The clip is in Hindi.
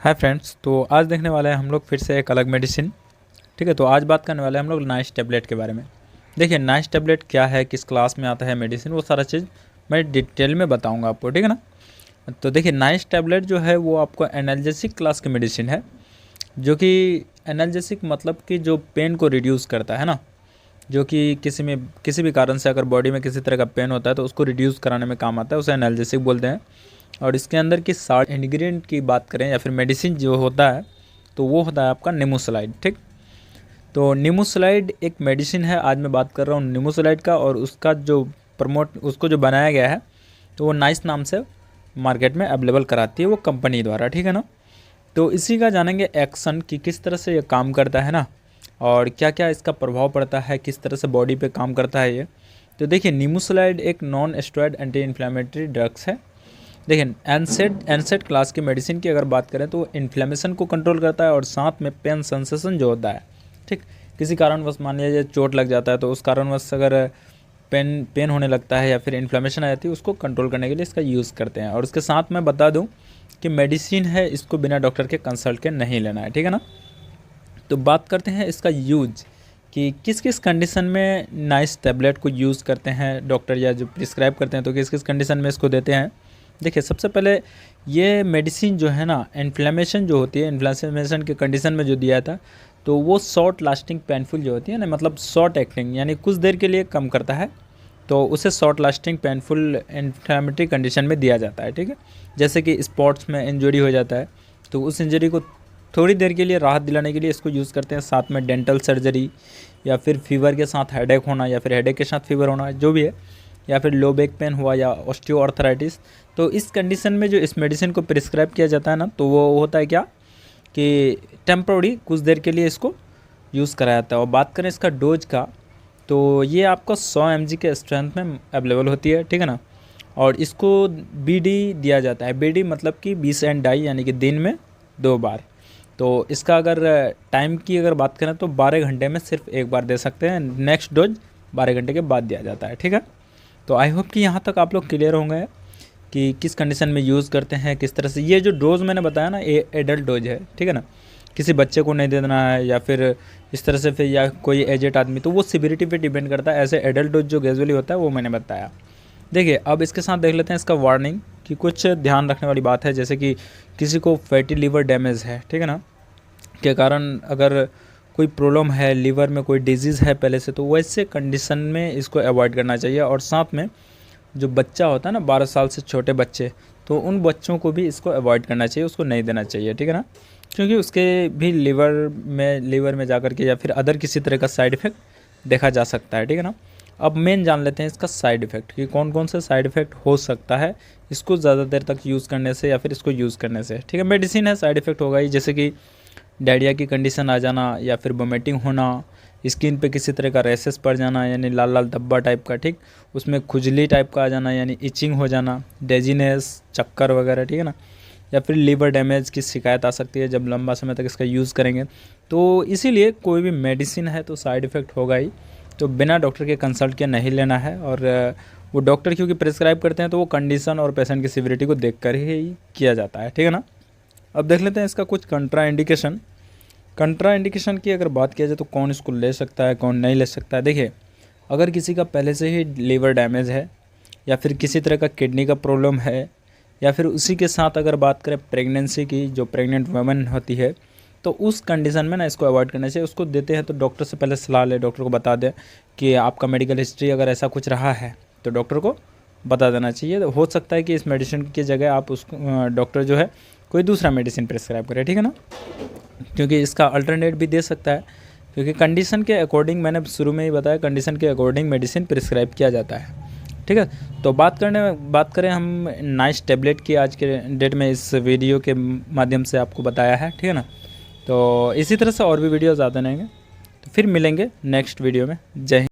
हाय फ्रेंड्स, तो आज देखने वाले हैं हम लोग फिर से एक अलग मेडिसिन। ठीक है, तो आज बात करने वाले हैं हम लोग नाइस टैबलेट के बारे में। देखिए, नाइस टैबलेट क्या है, किस क्लास में आता है मेडिसिन, वो सारा चीज़ मैं डिटेल में बताऊंगा आपको। ठीक है ना। तो देखिए, नाइस टैबलेट जो है वो आपको एनाल्जेसिक क्लास की मेडिसिन है, जो कि एनाल्जेसिक मतलब कि जो पेन को रिड्यूस करता है ना, जो कि किसी भी कारण से अगर बॉडी में किसी तरह का पेन होता है तो उसको रिड्यूस कराने में काम आता है, उसे एनाल्जेसिक बोलते हैं। और इसके अंदर की सारे इंग्रेडिएंट की बात करें या फिर मेडिसिन जो होता है तो वो होता है आपका निमोसलाइड। ठीक, तो निमोसलाइड एक मेडिसिन है। आज मैं बात कर रहा हूँ निमोसलाइड का, और उसका जो उसको जो बनाया गया है तो वो नाइस नाम से मार्केट में अवेलेबल कराती है वो कंपनी द्वारा। ठीक है ना। तो इसी का जानेंगे एक्शन कि किस तरह से ये काम करता है ना, और क्या क्या इसका प्रभाव पड़ता है, किस तरह से बॉडी पे काम करता है ये। तो देखिए, निमोसलाइड एक non steroid anti inflammatory drugs है। देखिए, एनसेड क्लास की मेडिसिन की अगर बात करें तो इन्फ्लेमेशन को कंट्रोल करता है और साथ में पेन सेंसेशन जो होता है, ठीक, किसी कारणवश मान लीजिए चोट लग जाता है तो उस कारणवश अगर पेन होने लगता है या फिर इन्फ्लेमेशन आ जाती है, उसको कंट्रोल करने के लिए इसका यूज़ करते हैं। और उसके साथ मैं बता दूं कि मेडिसिन है, इसको बिना डॉक्टर के कंसल्ट के नहीं लेना है। ठीक है ना। तो बात करते हैं इसका यूज कि किस किस कंडीशन में नाइस टैबलेट को यूज़ करते हैं डॉक्टर, या जो प्रिस्क्राइब करते हैं तो किस किस कंडीशन में इसको देते हैं। देखिए, सबसे पहले ये मेडिसिन जो है ना, इन्फ्लेमेशन जो होती है, इन्फ्लेमेशन के कंडीशन में जो दिया था तो वो शॉर्ट लास्टिंग पेनफुल जो होती है ना, मतलब शॉर्ट एक्टिंग, यानी कुछ देर के लिए कम करता है, तो उसे short lasting painful inflammatory condition में दिया जाता है। ठीक है, जैसे कि स्पोर्ट्स में इंजरी हो जाता है तो उस इंजरी को थोड़ी देर के लिए राहत दिलाने के लिए इसको यूज़ करते हैं। साथ में डेंटल सर्जरी, या फिर फीवर के साथ हेडेक होना, या फिर हेडेक के साथ फीवर होना, जो भी है, या फिर लो बैक पेन हुआ, या ऑस्टियोआर्थराइटिस, तो इस कंडीशन में जो इस मेडिसिन को प्रिस्क्राइब किया जाता है ना, तो वो होता है क्या कि टेम्प्रोरी कुछ देर के लिए इसको यूज़ कराया जाता है। और बात करें इसका डोज का, तो ये आपको 100 mg के स्ट्रेंथ में अवेलेबल होती है। ठीक है ना। और इसको बीडी दिया जाता है। बीडी मतलब कि 20 एंड डाई, यानी कि दिन में 2 बार। तो इसका अगर टाइम की अगर बात करें तो 12 घंटे में सिर्फ एक बार दे सकते हैं। नेक्स्ट डोज 12 घंटे के बाद दिया जाता है। ठीक है। तो आई होप कि यहाँ तक आप लोग क्लियर होंगे कि किस कंडीशन में यूज़ करते हैं, किस तरह से। ये जो डोज मैंने बताया ना, ये एडल्ट डोज है। ठीक है ना। किसी बच्चे को नहीं देना है या फिर इस तरह से, फिर या कोई एजेड आदमी, तो वो सिविरिटी पे डिपेंड करता है। ऐसे एडल्ट डोज जो ग्रेजुअली होता है वो मैंने बताया। देखिए, अब इसके साथ देख लेते हैं इसका वार्निंग कि कुछ ध्यान रखने वाली बात है, जैसे कि किसी को फैटी लीवर डैमेज है, ठीक है ना, के कारण अगर कोई प्रॉब्लम है, लीवर में कोई डिजीज़ है पहले से, तो वैसे कंडीशन में इसको अवॉइड करना चाहिए। और साथ में जो बच्चा होता है ना, 12 साल से छोटे बच्चे, तो उन बच्चों को भी इसको अवॉइड करना चाहिए, उसको नहीं देना चाहिए। ठीक है ना, क्योंकि उसके भी लीवर में जाकर के या फिर अदर किसी तरह का साइड इफ़ेक्ट देखा जा सकता है। ठीक है ना। अब मेन जान लेते हैं इसका साइड इफ़ेक्ट कि कौन कौन से साइड इफ़ेक्ट हो सकता है इसको ज़्यादा देर तक यूज़ करने से या फिर इसको यूज़ करने से। ठीक है, मेडिसिन है, साइड इफ़ेक्ट होगा ही, जैसे कि डायरिया की कंडीशन आ जाना, या फिर वोमिटिंग होना, स्किन पे किसी तरह का रैशेस पड़ जाना, यानी लाल लाल धब्बा टाइप का, ठीक, उसमें खुजली टाइप का आ जाना, यानी इचिंग हो जाना, डेजीनेस, चक्कर वगैरह। ठीक है ना। या फिर लीवर डैमेज की शिकायत आ सकती है जब लंबा समय तक इसका यूज़ करेंगे। तो इसीलिए कोई भी मेडिसिन है तो साइड इफ़ेक्ट होगा ही, तो बिना डॉक्टर के कंसल्ट के नहीं लेना है। और वो डॉक्टर क्योंकि प्रिस्क्राइब करते हैं तो वो कंडीशन और पेशेंट की सिविरिटी को देख कर ही किया जाता है। ठीक है ना। अब देख लेते हैं इसका कुछ कंट्रा इंडिकेशन की अगर बात किया जाए तो कौन इसको ले सकता है, कौन नहीं ले सकता है। देखिए, अगर किसी का पहले से ही लीवर डैमेज है, या फिर किसी तरह का किडनी का प्रॉब्लम है, या फिर उसी के साथ अगर बात करें प्रेगनेंसी की, जो प्रेग्नेंट वुमेन होती है, तो उस कंडीशन में ना इसको अवॉइड करना चाहिए। उसको देते हैं तो डॉक्टर से पहले सलाह ले, डॉक्टर को बता दें कि आपका मेडिकल हिस्ट्री अगर ऐसा कुछ रहा है तो डॉक्टर को बता देना चाहिए। तो हो सकता है कि इस मेडिसिन की जगह आप उसको डॉक्टर जो है कोई दूसरा मेडिसिन प्रिस्क्राइब करे। ठीक है ना, क्योंकि इसका अल्टरनेट भी दे सकता है, क्योंकि कंडीशन के अकॉर्डिंग, मैंने शुरू में ही बताया, कंडीशन के अकॉर्डिंग मेडिसिन प्रिस्क्राइब किया जाता है। ठीक है। तो बात करें हम नाइस टैबलेट की, आज के डेट में इस वीडियो के माध्यम से आपको बताया है। ठीक है ना। तो इसी तरह से और भी वीडियोज़ आते रहेंगे, तो फिर मिलेंगे नेक्स्ट वीडियो में। जय हिंद।